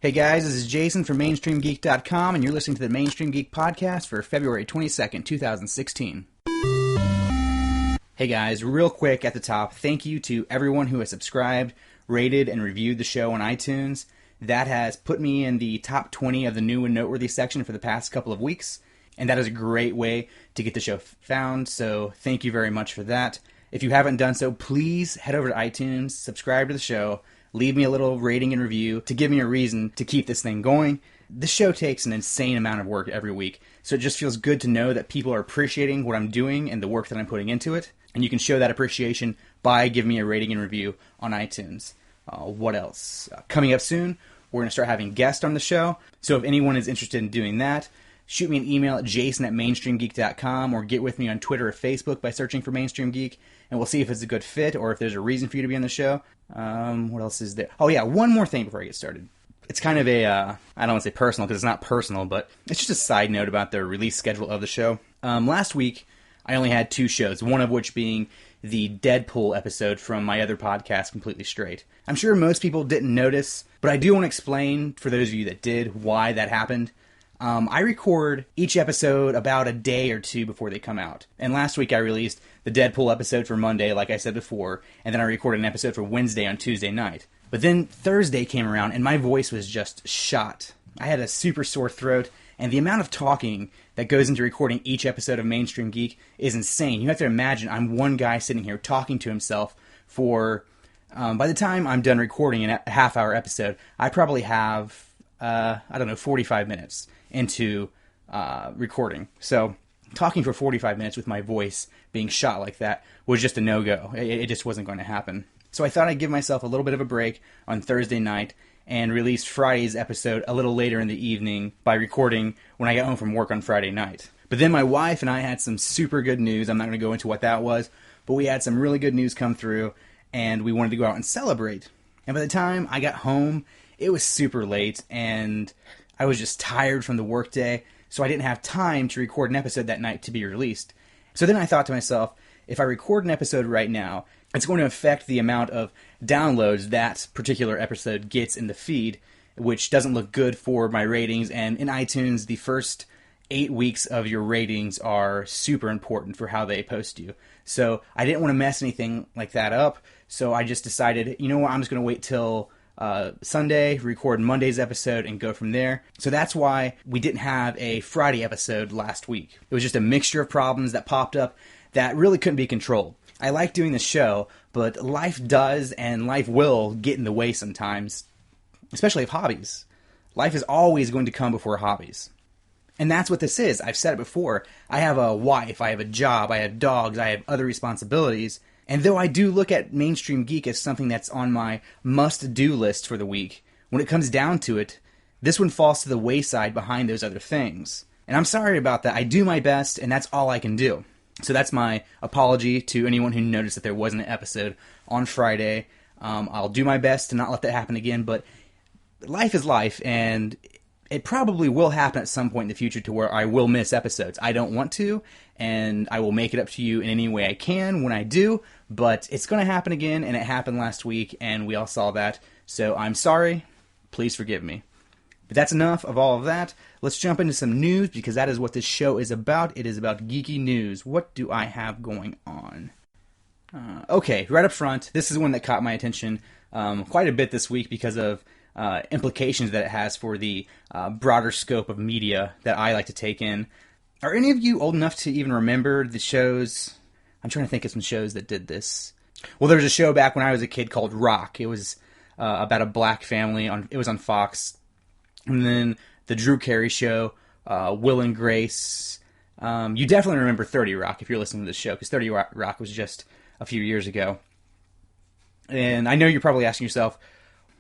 Hey guys, this is Jason from MainstreamGeek.com, and you're listening to the Mainstream Geek Podcast for February 22nd, 2016. Hey guys, real quick at the top, thank you to everyone who has subscribed, rated, and reviewed the show on iTunes. That has put me in the top 20 of the new and noteworthy section for the past couple of weeks, and that is a great way to get the show found, so thank you very much for that. If you haven't done so, please head over to iTunes, subscribe to the show, leave me a little rating and review to give me a reason to keep this thing going. This show takes an insane amount of work every week, so it just feels good to know that people are appreciating what I'm doing and the work that I'm putting into it. And you can show that appreciation by giving me a rating and review on iTunes. What else? Coming up soon, we're going to start having guests on the show. So if anyone is interested in doing that, shoot me an email at jason@mainstreamgeek.com or get with me on Twitter or Facebook by searching for Mainstream Geek, and we'll see if it's a good fit or if there's a reason for you to be on the show. What else is there? Oh yeah, one more thing before I get started. It's kind of a, I don't want to say personal because it's not personal, but it's just a side note about the release schedule of the show. Last week, I only had 2 shows, one of which being the Deadpool episode from my other podcast, Completely Straight. I'm sure most people didn't notice, but I do want to explain, for those of you that did, why that happened. I record each episode about a day or 2 before they come out. And last week I released the Deadpool episode for Monday, like I said before, and then I recorded an episode for Wednesday on Tuesday night. But then Thursday came around and my voice was just shot. I had a super sore throat, and the amount of talking that goes into recording each episode of Mainstream Geek is insane. You have to imagine I'm one guy sitting here talking to himself for, by the time I'm done recording a half-hour episode, I probably have, 45 minutes into recording. So talking for 45 minutes with my voice being shot like that was just a no-go. It just wasn't going to happen. So I thought I'd give myself a little bit of a break on Thursday night and release Friday's episode a little later in the evening by recording when I got home from work on Friday night. But then my wife and I had some super good news. I'm not going to go into what that was, but we had some really good news come through, and we wanted to go out and celebrate. And by the time I got home, it was super late, and I was just tired from the workday, so I didn't have time to record an episode that night to be released. So then I thought to myself, if I record an episode right now, it's going to affect the amount of downloads that particular episode gets in the feed, which doesn't look good for my ratings. And in iTunes, the first 8 weeks of your ratings are super important for how they post you. So I didn't want to mess anything like that up, so I just decided, you know what, I'm just going to wait till Sunday, record Monday's episode, and go from there. So that's why we didn't have a Friday episode last week. It was just a mixture of problems that popped up that really couldn't be controlled. I like doing the show, but life does and life will get in the way sometimes, especially of hobbies. Life is always going to come before hobbies. And that's what this is. I've said it before. I have a wife, I have a job, I have dogs, I have other responsibilities. And though I do look at Mainstream Geek as something that's on my must-do list for the week, when it comes down to it, this one falls to the wayside behind those other things. And I'm sorry about that. I do my best, and that's all I can do. So that's my apology to anyone who noticed that there wasn't an episode on Friday. I'll do my best to not let that happen again, but life is life, and it probably will happen at some point in the future to where I will miss episodes. I don't want to, and I will make it up to you in any way I can when I do, but it's going to happen again, and it happened last week, and we all saw that. So I'm sorry. Please forgive me. But that's enough of all of that. Let's jump into some news, because that is what this show is about. It is about geeky news. What do I have going on? Okay, right up front, this is one that caught my attention quite a bit this week because of implications that it has for the broader scope of media that I like to take in. Are any of you old enough to even remember the shows? I'm trying to think of some shows that did this. Well, there was a show back when I was a kid called Rock. It was about a black family. It was on Fox. And then the Drew Carey Show, Will and Grace. You definitely remember 30 Rock if you're listening to this show, because 30 Rock was just a few years ago. And I know you're probably asking yourself,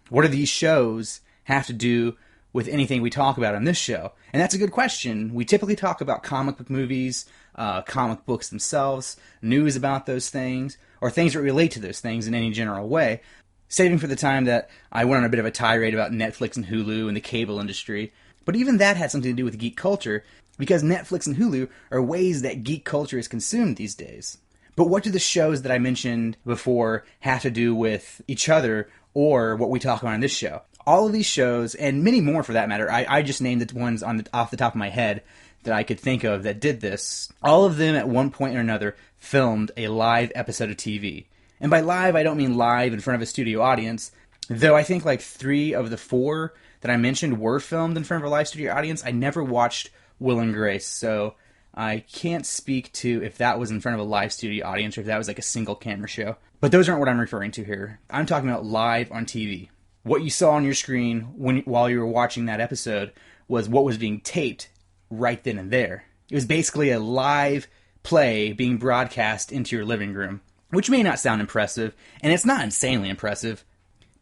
what do these shows have to do with anything we talk about on this show? And that's a good question. We typically talk about comic book movies, comic books themselves, news about those things, or things that relate to those things in any general way, saving for the time that I went on a bit of a tirade about Netflix and Hulu and the cable industry. But even that had something to do with geek culture, because Netflix and Hulu are ways that geek culture is consumed these days. But what do the shows that I mentioned before have to do with each other or what we talk about on this show? All of these shows, and many more for that matter, I just named the ones off the top of my head that I could think of that did this. All of them at one point or another filmed a live episode of TV. And by live, I don't mean live in front of a studio audience, though I think like 3 of the 4 that I mentioned were filmed in front of a live studio audience. I never watched Will and Grace, so I can't speak to if that was in front of a live studio audience or if that was like a single camera show. But those aren't what I'm referring to here. I'm talking about live on TV. What you saw on your screen while you were watching that episode was what was being taped right then and there. It was basically a live play being broadcast into your living room, which may not sound impressive, and it's not insanely impressive.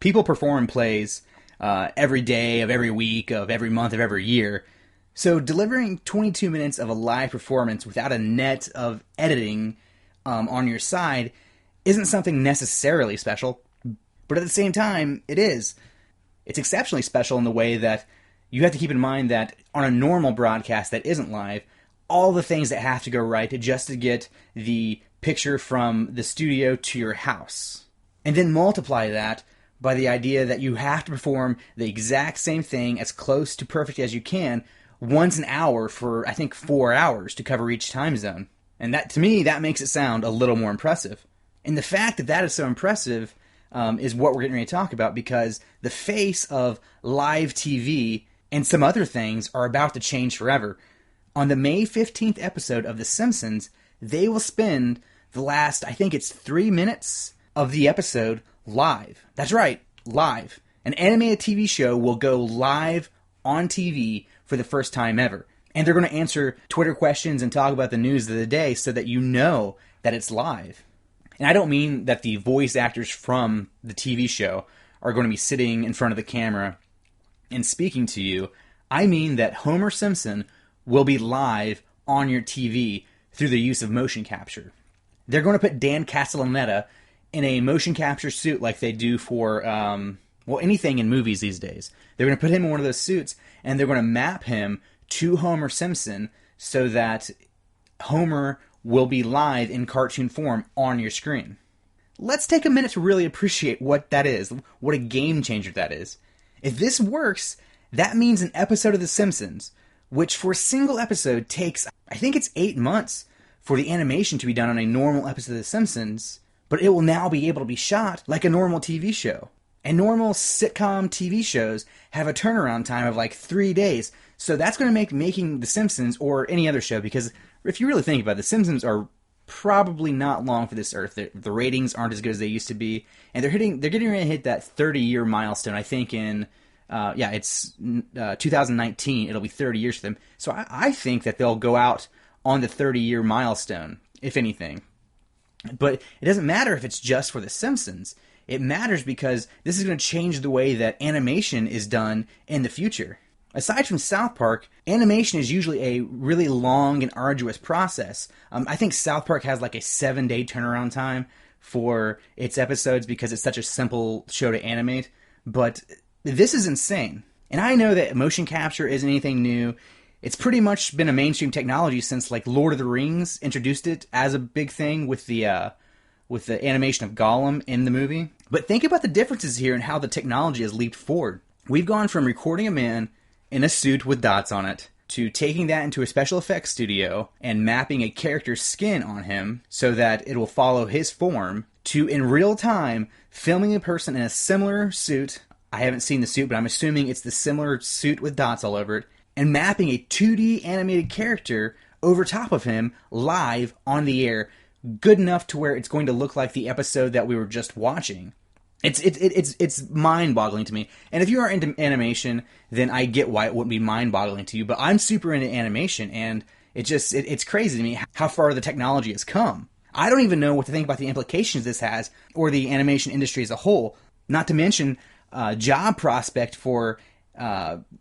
People perform plays every day of every week of every month of every year, so delivering 22 minutes of a live performance without a net of editing on your side isn't something necessarily special, but at the same time, it is. It's exceptionally special in the way that you have to keep in mind that on a normal broadcast that isn't live, all the things that have to go right just to get the picture from the studio to your house. And then multiply that by the idea that you have to perform the exact same thing as close to perfect as you can once an hour for, I think, 4 hours to cover each time zone. And that, to me, that makes it sound a little more impressive. And the fact that that is so impressive is what we're getting ready to talk about, because the face of live TV and some other things are about to change forever. On the May 15th episode of The Simpsons, they will spend the last, I think it's 3 minutes of the episode live. That's right, live. An animated TV show will go live on TV for the first time ever. And they're going to answer Twitter questions and talk about the news of the day so that you know that it's live. And I don't mean that the voice actors from the TV show are going to be sitting in front of the camera and speaking to you. I mean that Homer Simpson will be live on your TV through the use of motion capture. They're going to put Dan Castellaneta in a motion capture suit like they do for, anything in movies these days. They're going to put him in one of those suits, and they're going to map him to Homer Simpson so that Homer will be live in cartoon form on your screen. Let's take a minute to really appreciate what that is, what a game changer that is. If this works, that means an episode of The Simpsons, which for a single episode takes, I think it's 8 months for the animation to be done on a normal episode of The Simpsons, but it will now be able to be shot like a normal TV show. And normal sitcom TV shows have a turnaround time of like 3 days, so that's going to make making The Simpsons, or any other show, because if you really think about it, The Simpsons are probably not long for this earth. The ratings aren't as good as they used to be, and they're getting ready to hit that 30-year milestone, I think in, it's 2019, it'll be 30 years for them. So I think that they'll go out on the 30-year milestone, if anything. But it doesn't matter if it's just for The Simpsons. It matters because this is going to change the way that animation is done in the future. Aside from South Park, animation is usually a really long and arduous process. I think South Park has like a 7-day turnaround time for its episodes because it's such a simple show to animate. But this is insane. And I know that motion capture isn't anything new. It's pretty much been a mainstream technology since like Lord of the Rings introduced it as a big thing with the animation of Gollum in the movie. But think about the differences here and how the technology has leaped forward. We've gone from recording a man in a suit with dots on it to taking that into a special effects studio and mapping a character's skin on him so that it will follow his form, to in real time filming a person in a similar suit. I haven't seen the suit, but I'm assuming it's the similar suit with dots all over it, and mapping a 2D animated character over top of him live on the air, good enough to where it's going to look like the episode that we were just watching. It's mind-boggling to me. And if you are into animation, then I get why it wouldn't be mind-boggling to you. But I'm super into animation, and it's crazy to me how far the technology has come. I don't even know what to think about the implications this has, or the animation industry as a whole. Not to mention job prospect for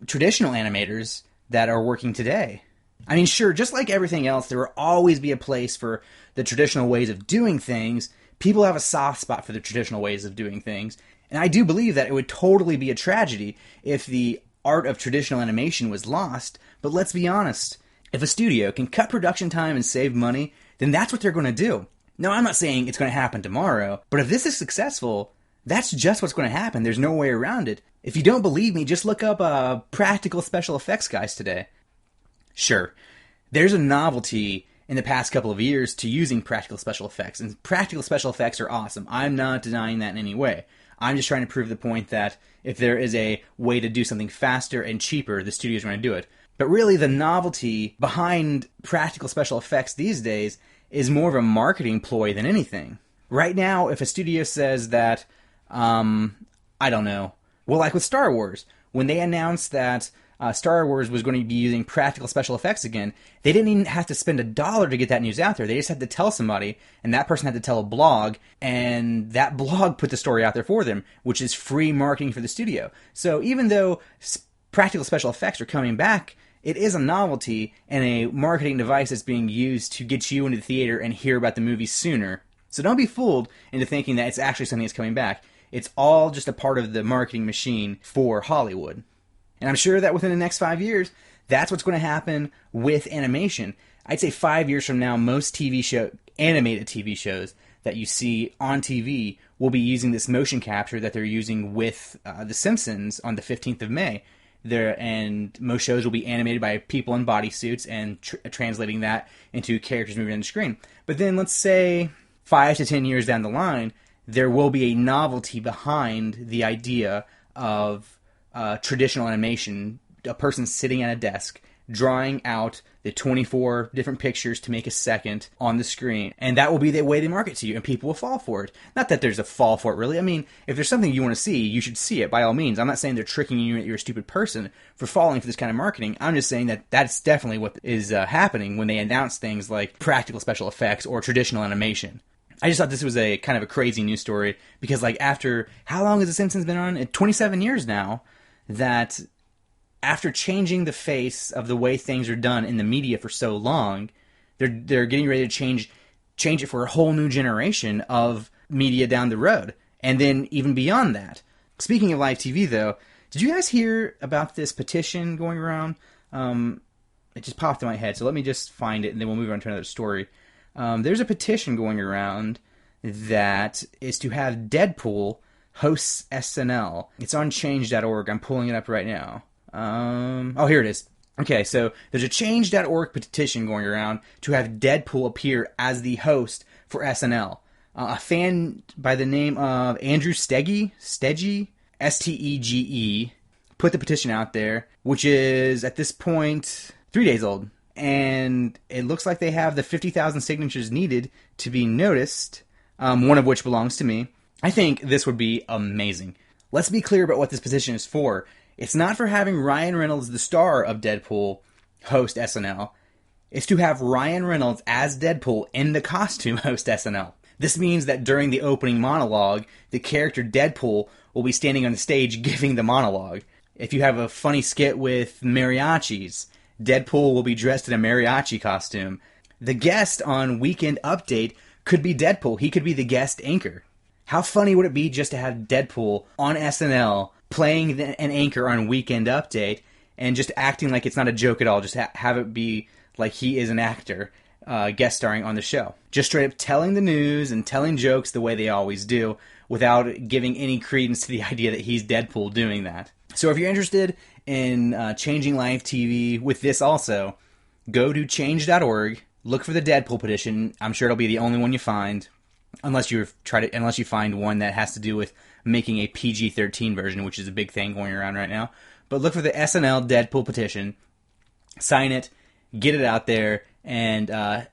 traditional animators that are working today. I mean, sure, just like everything else, there will always be a place for the traditional ways of doing things. People have a soft spot for the traditional ways of doing things. And I do believe that it would totally be a tragedy if the art of traditional animation was lost. But let's be honest, if a studio can cut production time and save money, then that's what they're going to do. Now, I'm not saying it's going to happen tomorrow, but if this is successful, that's just what's going to happen. There's no way around it. If you don't believe me, just look up practical special effects guys today. Sure, there's a novelty in the past couple of years to using practical special effects, and practical special effects are awesome. I'm not denying that in any way. I'm just trying to prove the point that if there is a way to do something faster and cheaper, the studio's going to do it. But really, the novelty behind practical special effects these days is more of a marketing ploy than anything. Right now, if a studio says that, I don't know, well, like with Star Wars, when they announced that Star Wars was going to be using practical special effects again, they didn't even have to spend $1 to get that news out there. They just had to tell somebody, and that person had to tell a blog, and that blog put the story out there for them, which is free marketing for the studio. So even though practical special effects are coming back, it is a novelty and a marketing device that's being used to get you into the theater and hear about the movie sooner. So don't be fooled into thinking that it's actually something that's coming back. It's all just a part of the marketing machine for Hollywood. And I'm sure that within the next 5 years, that's what's going to happen with animation. I'd say 5 years from now, most animated TV shows that you see on TV will be using this motion capture that they're using with The Simpsons on the 15th of May. And most shows will be animated by people in bodysuits and translating that into characters moving on the screen. But then let's say 5 to 10 years down the line, there will be a novelty behind the idea of traditional animation, a person sitting at a desk, drawing out the 24 different pictures to make a second on the screen. And that will be the way they market to you, and people will fall for it. Not that there's a fall for it, really. I mean, if there's something you want to see, you should see it, by all means. I'm not saying they're tricking you that you're a stupid person for falling for this kind of marketing. I'm just saying that that's definitely what is happening when they announce things like practical special effects or traditional animation. I just thought this was a kind of a crazy news story, because like after, how long has The Simpsons been on? 27 years now, that after changing the face of the way things are done in the media for so long, they're getting ready to change it for a whole new generation of media down the road. And then even beyond that. Speaking of live TV, though, did you guys hear about this petition going around? It just popped in my head, so let me just find it, and then we'll move on to another story. There's a petition going around that is to have Deadpool host SNL. It's on change.org. I'm pulling it up right now. Here it is. Okay, so there's a change.org petition going around to have Deadpool appear as the host for SNL. A fan by the name of Andrew Steggy, Stege, put the petition out there, which is, at this point, 3 days old. And it looks like they have the 50,000 signatures needed to be noticed, one of which belongs to me. I think this would be amazing. Let's be clear about what this petition is for. It's not for having Ryan Reynolds, the star of Deadpool, host SNL. It's to have Ryan Reynolds as Deadpool in the costume host SNL. This means that during the opening monologue, the character Deadpool will be standing on the stage giving the monologue. If you have a funny skit with mariachis, Deadpool will be dressed in a mariachi costume. The guest on Weekend Update could be Deadpool. He could be the guest anchor. How funny would it be just to have Deadpool on SNL playing an anchor on Weekend Update and just acting like it's not a joke at all. Just have it be like he is an actor guest starring on the show. Just straight up telling the news and telling jokes the way they always do without giving any credence to the idea that he's Deadpool doing that. So if you're interested in changing live TV with this also, go to change.org, look for the Deadpool petition. I'm sure it'll be the only one you find. Unless you find one that has to do with making a PG-13 version, which is a big thing going around right now. But look for the SNL Deadpool petition, sign it, get it out there, and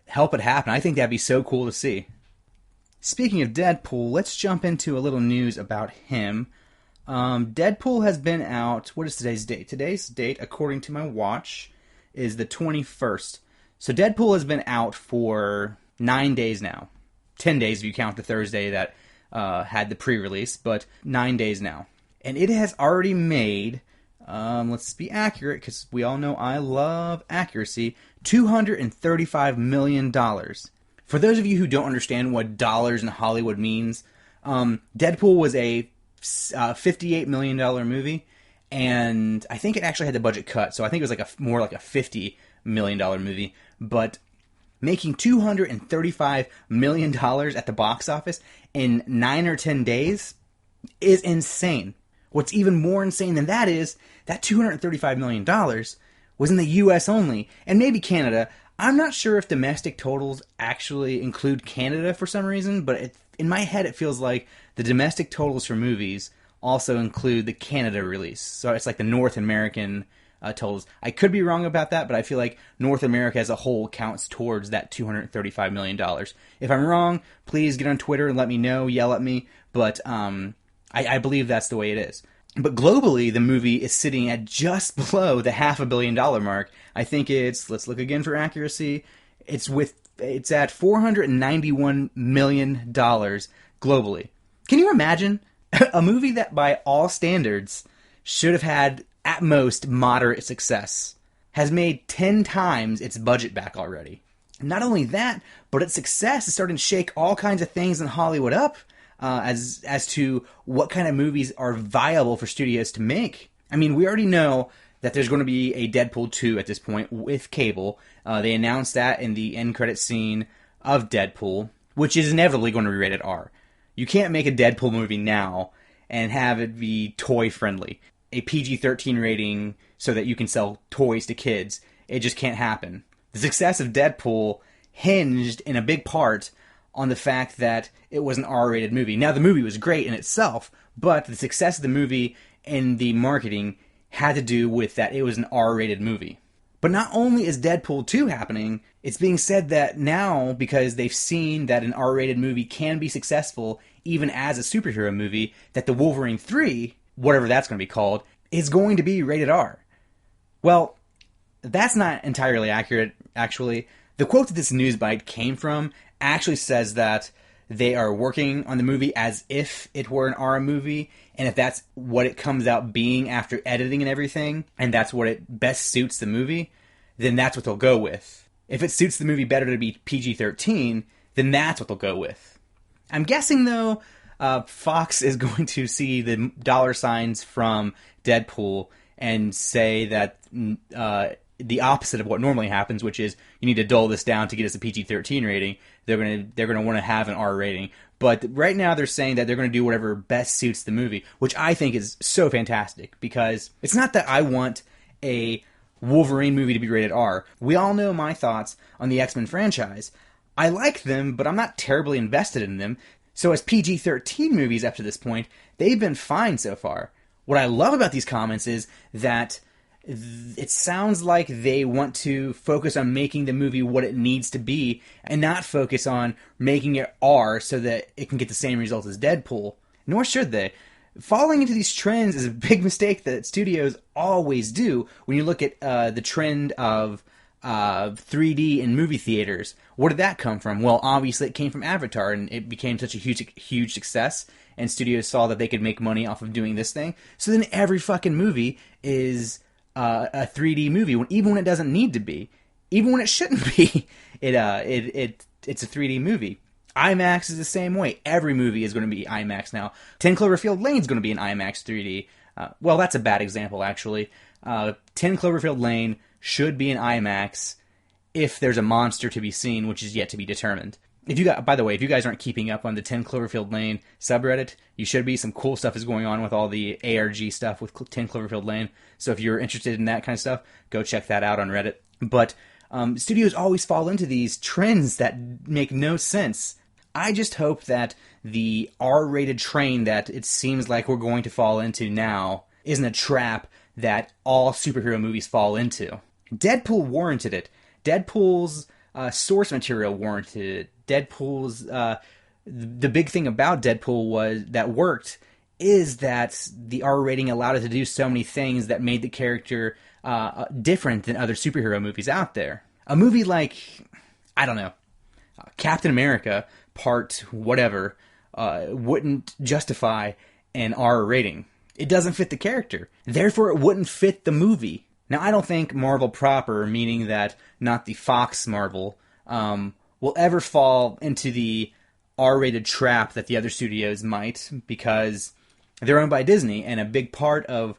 help it happen. I think that'd be so cool to see. Speaking of Deadpool, let's jump into a little news about him. Deadpool has been out. What is today's date? Today's date, according to my watch, is the 21st. So Deadpool has been out for 9 days now. 10 days if you count the Thursday that had the pre-release, but 9 days now. And it has already made, let's be accurate, because we all know I love accuracy, $235 million. For those of you who don't understand what dollars in Hollywood means, Deadpool was a $58 million movie, and I think it actually had the budget cut, so I think it was more like a $50 million movie, but making $235 million at the box office in 9 or 10 days is insane. What's even more insane than that is that $235 million was in the US only, and maybe Canada. I'm not sure if domestic totals actually include Canada for some reason, but in my head it feels like the domestic totals for movies also include the Canada release. So it's like the North American totals. I could be wrong about that, but I feel like North America as a whole counts towards that $235 million. If I'm wrong, please get on Twitter and let me know, yell at me, but I believe that's the way it is. But globally, the movie is sitting at just below the $500 million mark. I think let's look again for accuracy, it's at $491 million globally. Can you imagine? A movie that by all standards should have had at most moderate success has made 10 times its budget back already. Not only that, but its success is starting to shake all kinds of things in Hollywood up as to what kind of movies are viable for studios to make. I mean, we already know that there's going to be a Deadpool 2 at this point with cable. They announced that in the end credit scene of Deadpool, which is inevitably going to be rated R. You can't make a Deadpool movie now and have it be toy-friendly. A PG-13 rating so that you can sell toys to kids. It just can't happen. The success of Deadpool hinged in a big part on the fact that it was an R-rated movie. Now, the movie was great in itself, but the success of the movie and the marketing had to do with that it was an R-rated movie. But not only is Deadpool 2 happening, it's being said that now, because they've seen that an R-rated movie can be successful even as a superhero movie, that the Wolverine 3, whatever that's going to be called, is going to be rated R. Well, that's not entirely accurate, actually. The quote that this news bite came from actually says that they are working on the movie as if it were an R movie, and if that's what it comes out being after editing and everything, and that's what it best suits the movie, then that's what they'll go with. If it suits the movie better to be PG-13, then that's what they'll go with. I'm guessing, though, Fox is going to see the dollar signs from Deadpool and say that the opposite of what normally happens, which is you need to dull this down to get us a PG-13 rating. They're gonna want to have an R rating. But right now they're saying that they're going to do whatever best suits the movie, which I think is so fantastic, because it's not that I want a Wolverine movie to be rated R. We all know my thoughts on the X-Men franchise. I like them, but I'm not terribly invested in them. So as PG-13 movies up to this point, they've been fine so far. What I love about these comments is that it sounds like they want to focus on making the movie what it needs to be and not focus on making it R so that it can get the same results as Deadpool. Nor should they. Falling into these trends is a big mistake that studios always do when you look at the trend of 3D in movie theaters. Where did that come from? Well, obviously it came from Avatar, and it became such a huge success, and studios saw that they could make money off of doing this thing. So then every fucking movie is a 3D movie, even when it doesn't need to be, even when it shouldn't be. It's a 3D movie. IMAX is the same way. Every movie is going to be IMAX now. 10 Cloverfield Lane is going to be in IMAX 3D. Well, that's a bad example, actually. 10 Cloverfield Lane should be in IMAX if there's a monster to be seen, which is yet to be determined. By the way, if you guys aren't keeping up on the 10 Cloverfield Lane subreddit, you should be. Some cool stuff is going on with all the ARG stuff with 10 Cloverfield Lane. So if you're interested in that kind of stuff, go check that out on Reddit. But studios always fall into these trends that make no sense. I just hope that the R-rated train that it seems like we're going to fall into now isn't a trap that all superhero movies fall into. Deadpool warranted it. Deadpool's source material warranted it. Deadpool's the big thing about Deadpool that worked is that the R rating allowed it to do so many things that made the character different than other superhero movies out there. A movie like, I don't know, Captain America Part whatever wouldn't justify an R rating. It doesn't fit the character. Therefore, it wouldn't fit the movie. Now, I don't think Marvel proper, meaning that not the Fox Marvel, will ever fall into the R-rated trap that the other studios might, because they're owned by Disney, and a big part of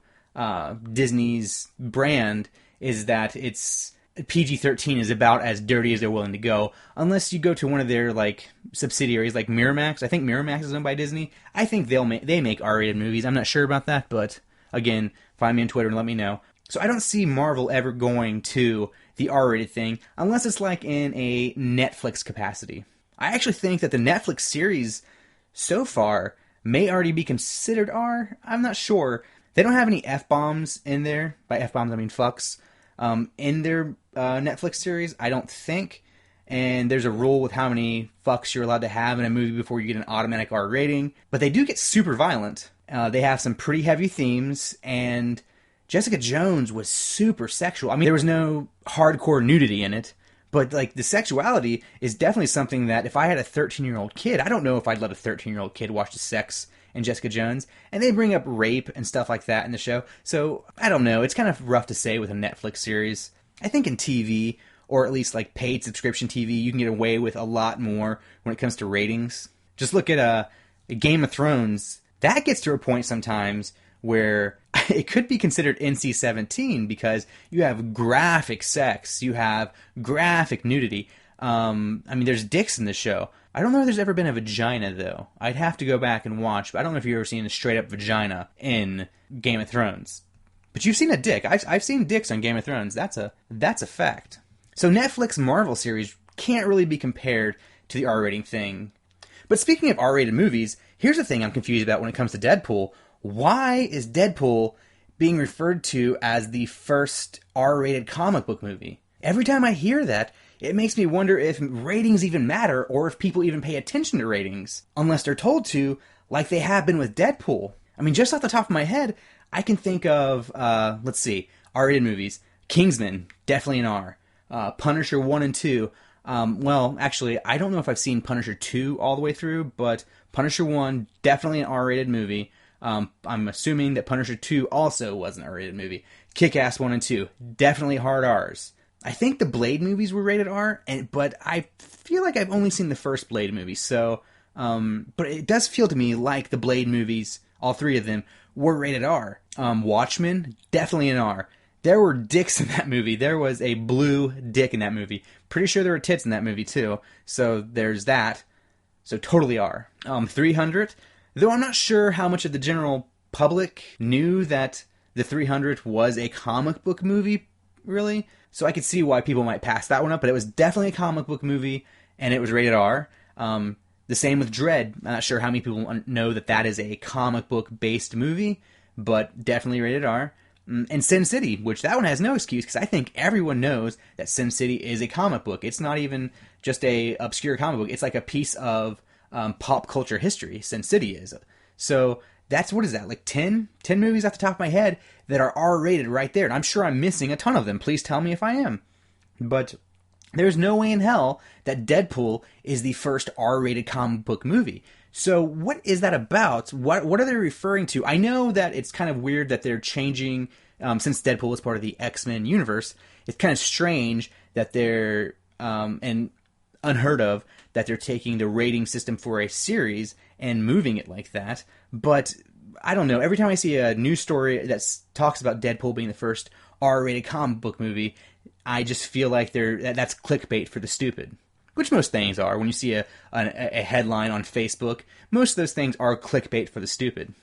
Disney's brand is that it's PG-13 is about as dirty as they're willing to go, unless you go to one of their like subsidiaries, like Miramax. I think Miramax is owned by Disney. I think they make R-rated movies. I'm not sure about that, but again, find me on Twitter and let me know. So I don't see Marvel ever going to the R-rated thing, unless it's like in a Netflix capacity. I actually think that the Netflix series so far may already be considered R. I'm not sure. They don't have any F-bombs in there. By F-bombs, I mean fucks. In their Netflix series, I don't think. And there's a rule with how many fucks you're allowed to have in a movie before you get an automatic R rating. But they do get super violent. They have some pretty heavy themes, and Jessica Jones was super sexual. I mean, there was no hardcore nudity in it, but like the sexuality is definitely something that if I had a 13-year-old kid, I don't know if I'd let a 13-year-old kid watch the sex in Jessica Jones. And they bring up rape and stuff like that in the show. So I don't know. It's kind of rough to say with a Netflix series. I think in TV, or at least like paid subscription TV, you can get away with a lot more when it comes to ratings. Just look at Game of Thrones. That gets to a point sometimes where it could be considered NC-17 because you have graphic sex, you have graphic nudity. I mean, there's dicks in the show. I don't know if there's ever been a vagina, though. I'd have to go back and watch, but I don't know if you've ever seen a straight-up vagina in Game of Thrones. But you've seen a dick. I've seen dicks on Game of Thrones. That's a fact. So Netflix Marvel series can't really be compared to the R-rating thing. But speaking of R-rated movies, here's the thing I'm confused about when it comes to Deadpool. Why is Deadpool being referred to as the first R-rated comic book movie? Every time I hear that, it makes me wonder if ratings even matter or if people even pay attention to ratings. Unless they're told to, like they have been with Deadpool. I mean, just off the top of my head, I can think of, let's see, R-rated movies. Kingsman, definitely an R. Punisher 1 and 2. Well, actually, I don't know if I've seen Punisher 2 all the way through, but Punisher 1, definitely an R-rated movie. I'm assuming that Punisher 2 also was an R-rated movie. Kick-Ass 1 and 2, definitely hard Rs. I think the Blade movies were rated R, but I feel like I've only seen the first Blade movie, so, but it does feel to me like the Blade movies, all three of them, were rated R. Watchmen, definitely an R. There were dicks in that movie. There was a blue dick in that movie. Pretty sure there were tits in that movie, too, so there's that. So totally R. 300, though I'm not sure how much of the general public knew that the 300 was a comic book movie, really. So I could see why people might pass that one up, but it was definitely a comic book movie, and it was rated R. The same with Dredd. I'm not sure how many people know that that is a comic book-based movie, but definitely rated R. And Sin City, which that one has no excuse, because I think everyone knows that Sin City is a comic book. It's not even just a obscure comic book. It's like a piece of pop culture history. Sin City is. So that's, what is that, like 10 movies off the top of my head that are R-rated right there. And I'm sure I'm missing a ton of them. Please tell me if I am. But there's no way in hell that Deadpool is the first R-rated comic book movie. So what is that about? What are they referring to? I know that it's kind of weird that they're changing, since Deadpool is part of the X-Men universe, it's kind of strange that they're, and unheard of, that they're taking the rating system for a series and moving it like that. But I don't know. Every time I see a news story that talks about Deadpool being the first R-rated comic book movie, I just feel like that's clickbait for the stupid. Which most things are. When you see a headline on Facebook, most of those things are clickbait for the stupid.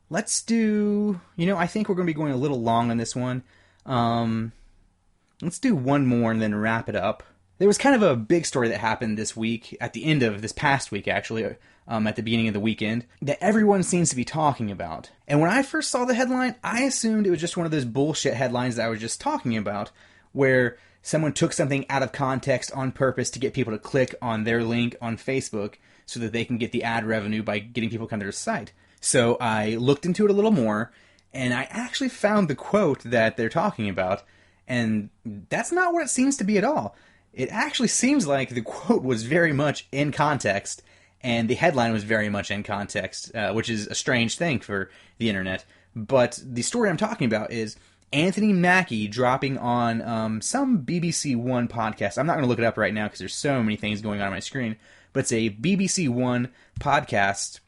Let's do... I think we're going to be going a little long on this one. Let's do one more and then wrap it up. There was kind of a big story that happened this week, at the end of this past week, actually, at the beginning of the weekend, that everyone seems to be talking about. And when I first saw the headline, I assumed it was just one of those bullshit headlines that I was just talking about, where someone took something out of context on purpose to get people to click on their link on Facebook so that they can get the ad revenue by getting people to come to their site. So I looked into it a little more, and I actually found the quote that they're talking about, and that's not what it seems to be at all. It actually seems like the quote was very much in context, and the headline was very much in context, which is a strange thing for the internet. But the story I'm talking about is Anthony Mackie dropping on some BBC One podcast. I'm not going to look it up right now because there's so many things going on my screen. But it's a BBC One podcast.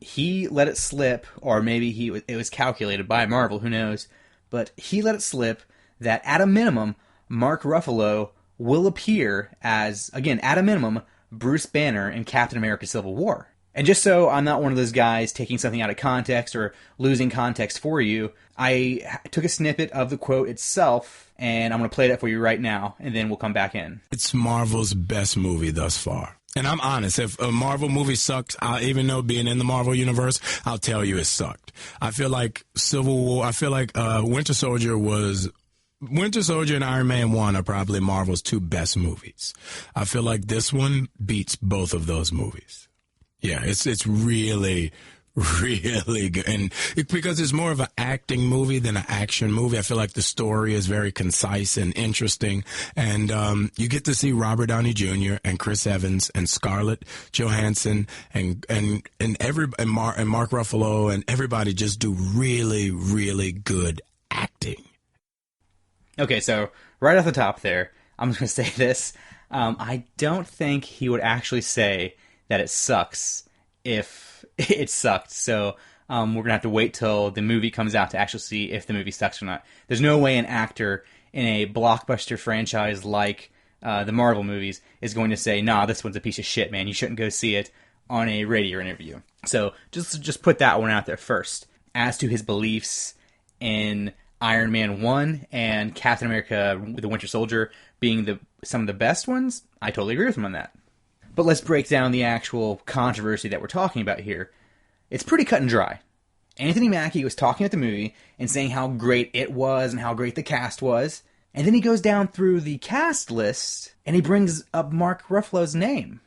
He let it slip, or maybe it was calculated by Marvel, who knows. But he let it slip that at a minimum, Mark Ruffalo will appear as, again, at a minimum, Bruce Banner in Captain America Civil War. And just so I'm not one of those guys taking something out of context or losing context for you, I took a snippet of the quote itself, and I'm going to play that for you right now, and then we'll come back in. It's Marvel's best movie thus far. And I'm honest, if a Marvel movie sucks, even though being in the Marvel universe, I'll tell you it sucked. I feel like Winter Soldier and Iron Man 1 are probably Marvel's two best movies. I feel like this one beats both of those movies. Yeah, it's really, really good. And because it's more of an acting movie than an action movie, I feel like the story is very concise and interesting. And you get to see Robert Downey Jr. and Chris Evans and Scarlett Johansson and Mark Ruffalo and everybody just do really, really good acting. Okay, so right off the top there, I'm just going to say this. I don't think he would actually say that it sucks if it sucked. So we're going to have to wait till the movie comes out to actually see if the movie sucks or not. There's no way an actor in a blockbuster franchise like the Marvel movies is going to say, nah, this one's a piece of shit, man. You shouldn't go see it on a radio interview. So just put that one out there first. As to his beliefs in Iron Man 1 and Captain America the Winter Soldier being some of the best ones, I totally agree with him on that. But let's break down the actual controversy that we're talking about here. It's pretty cut and dry. Anthony Mackie was talking at the movie and saying how great it was and how great the cast was. And then he goes down through the cast list and he brings up Mark Ruffalo's name.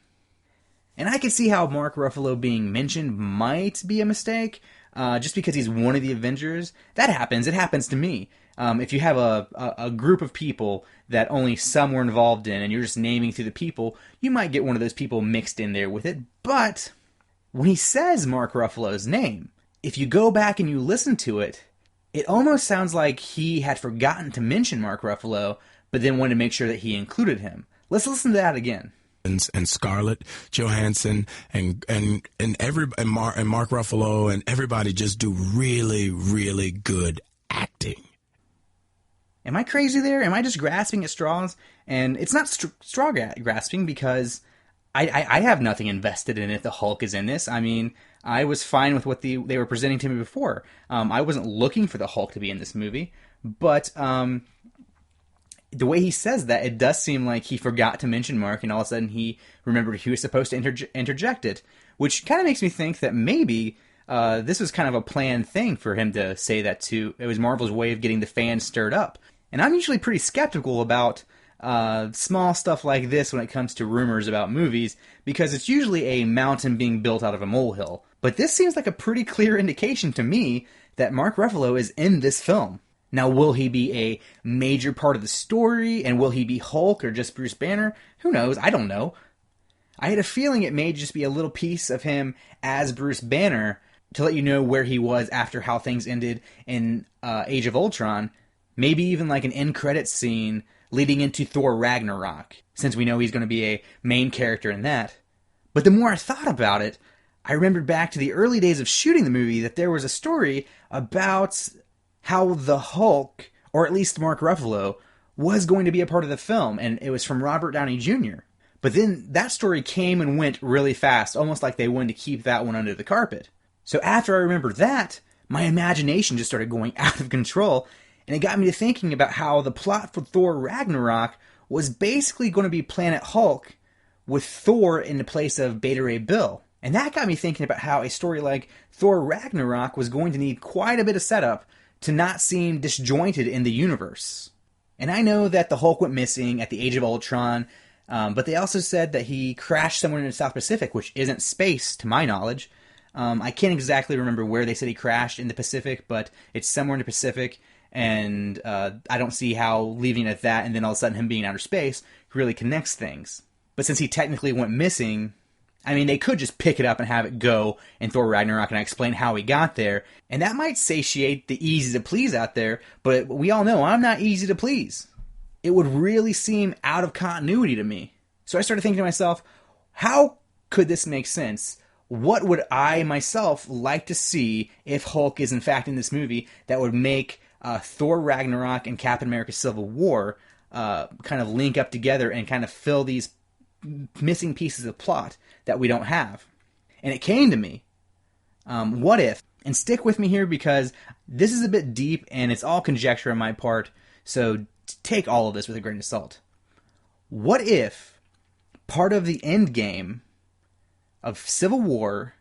And I can see how Mark Ruffalo being mentioned might be a mistake, just because he's one of the Avengers. That happens. It happens to me. If you have a group of people that only some were involved in and you're just naming through the people, you might get one of those people mixed in there with it. But when he says Mark Ruffalo's name, if you go back and you listen to it, it almost sounds like he had forgotten to mention Mark Ruffalo, but then wanted to make sure that he included him. Let's listen to that again. And Scarlett Johansson and Mark Ruffalo and everybody just do really, really good acting. Am I crazy there? Am I just grasping at straws? And it's not straw grasping because I have nothing invested in it. The Hulk is in this. I mean, I was fine with what they were presenting to me before. I wasn't looking for the Hulk to be in this movie, but the way he says that, it does seem like he forgot to mention Mark, and all of a sudden he remembered he was supposed to interject it, which kind of makes me think that maybe this was kind of a planned thing for him to say that too. It was Marvel's way of getting the fans stirred up. And I'm usually pretty skeptical about small stuff like this when it comes to rumors about movies, because it's usually a mountain being built out of a molehill. But this seems like a pretty clear indication to me that Mark Ruffalo is in this film. Now, will he be a major part of the story, and will he be Hulk or just Bruce Banner? Who knows? I don't know. I had a feeling it may just be a little piece of him as Bruce Banner to let you know where he was after how things ended in Age of Ultron. Maybe even like an end credits scene leading into Thor Ragnarok, since we know he's going to be a main character in that. But the more I thought about it, I remembered back to the early days of shooting the movie that there was a story about how the Hulk, or at least Mark Ruffalo, was going to be a part of the film, and it was from Robert Downey Jr. But then that story came and went really fast, almost like they wanted to keep that one under the carpet. So after I remembered that, my imagination just started going out of control, and it got me to thinking about how the plot for Thor Ragnarok was basically going to be Planet Hulk with Thor in the place of Beta Ray Bill. And that got me thinking about how a story like Thor Ragnarok was going to need quite a bit of setup to not seem disjointed in the universe. And I know that the Hulk went missing at the Age of Ultron, but they also said that he crashed somewhere in the South Pacific, which isn't space, to my knowledge. I can't exactly remember where they said he crashed in the Pacific, but it's somewhere in the Pacific, and I don't see how leaving it at that and then all of a sudden him being in outer space really connects things. But since he technically went missing, I mean, they could just pick it up and have it go in Thor Ragnarok and explain how he got there, and that might satiate the easy to please out there, but we all know I'm not easy to please. It would really seem out of continuity to me. So I started thinking to myself, how could this make sense? What would I myself like to see if Hulk is in fact in this movie that would make Thor Ragnarok and Captain America Civil War kind of link up together and kind of fill these missing pieces of plot that we don't have. And it came to me, what if, and stick with me here because this is a bit deep and it's all conjecture on my part, so take all of this with a grain of salt. What if part of the end game of Civil War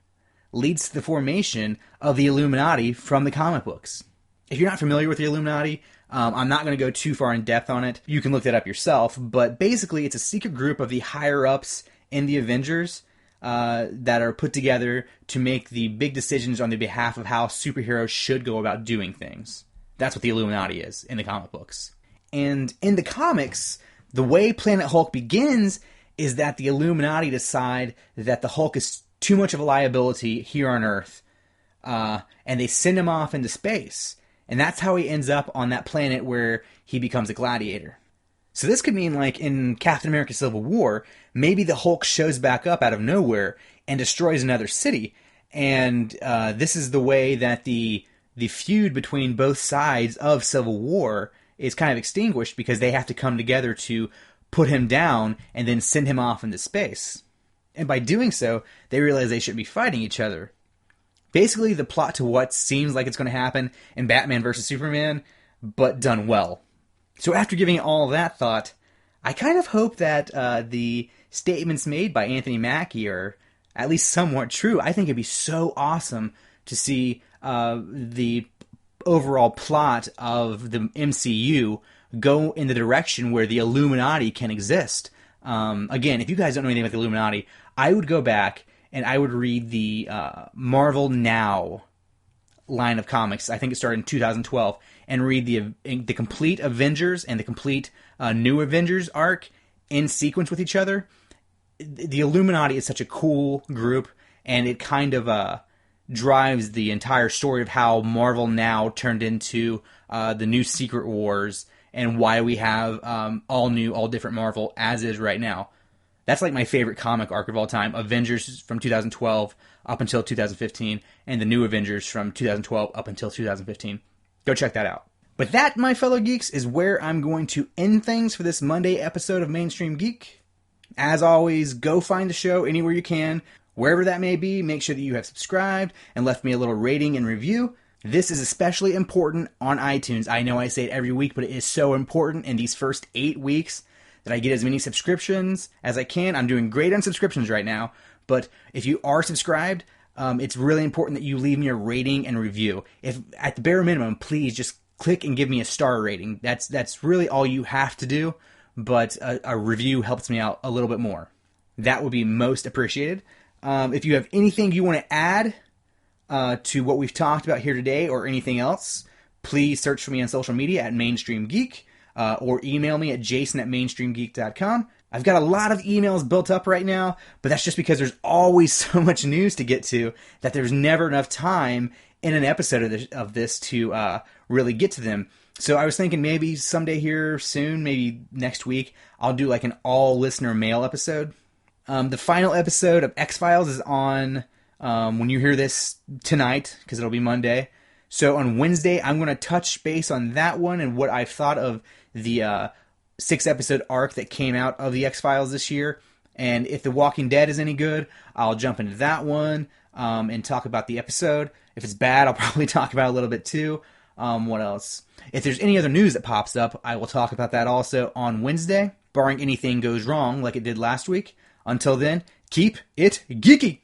leads to the formation of the Illuminati from the comic books? If you're not familiar with the Illuminati, I'm not going to go too far in depth on it. You can look that up yourself, but basically it's a secret group of the higher-ups in the Avengers that are put together to make the big decisions on the behalf of how superheroes should go about doing things. That's what the Illuminati is in the comic books. And in the comics, the way Planet Hulk begins is that the Illuminati decide that the Hulk is too much of a liability here on Earth, and they send him off into space. And that's how he ends up on that planet where he becomes a gladiator. So this could mean, like in Captain America Civil War, maybe the Hulk shows back up out of nowhere and destroys another city. And this is the way that the feud between both sides of Civil War is kind of extinguished because they have to come together to put him down and then send him off into space. And by doing so, they realize they shouldn't be fighting each other. Basically, the plot to what seems like it's going to happen in Batman vs. Superman, but done well. So after giving it all that thought, I kind of hope that the statements made by Anthony Mackie are at least somewhat true. I think it'd be so awesome to see the overall plot of the MCU go in the direction where the Illuminati can exist. Again, if you guys don't know anything about the Illuminati, I would go back and I would read the Marvel Now line of comics. I think it started in 2012, and read the complete Avengers and the complete New Avengers arc in sequence with each other. The Illuminati is such a cool group, and it kind of drives the entire story of how Marvel Now turned into the new Secret Wars, and why we have all new, all different Marvel as is right now. That's like my favorite comic arc of all time. Avengers from 2012 up until 2015, and the New Avengers from 2012 up until 2015. Go check that out. But that, my fellow geeks, is where I'm going to end things for this Monday episode of Mainstream Geek. As always, go find the show anywhere you can. Wherever that may be, make sure that you have subscribed and left me a little rating and review. This is especially important on iTunes. I know I say it every week, but it is so important in these first 8 weeks that I get as many subscriptions as I can. I'm doing great on subscriptions right now, but if you are subscribed, it's really important that you leave me a rating and review. If at the bare minimum, please just click and give me a star rating. That's really all you have to do, but a review helps me out a little bit more. That would be most appreciated. If you have anything you want to add to what we've talked about here today or anything else, please search for me on social media at Mainstream Geek. Or email me at jason@mainstreamgeek.com. I've got a lot of emails built up right now, but that's just because there's always so much news to get to that there's never enough time in an episode of this to really get to them. So I was thinking maybe someday here soon, maybe next week, I'll do like an all-listener mail episode. The final episode of X-Files is on when you hear this tonight, because it'll be Monday. So on Wednesday, I'm going to touch base on that one and what I've thought of the 6-episode arc that came out of the X-Files this year. And if The Walking Dead is any good, I'll jump into that one and talk about the episode. If it's bad, I'll probably talk about it a little bit too. What else? If there's any other news that pops up, I will talk about that also on Wednesday, barring anything goes wrong like it did last week. Until then, keep it geeky!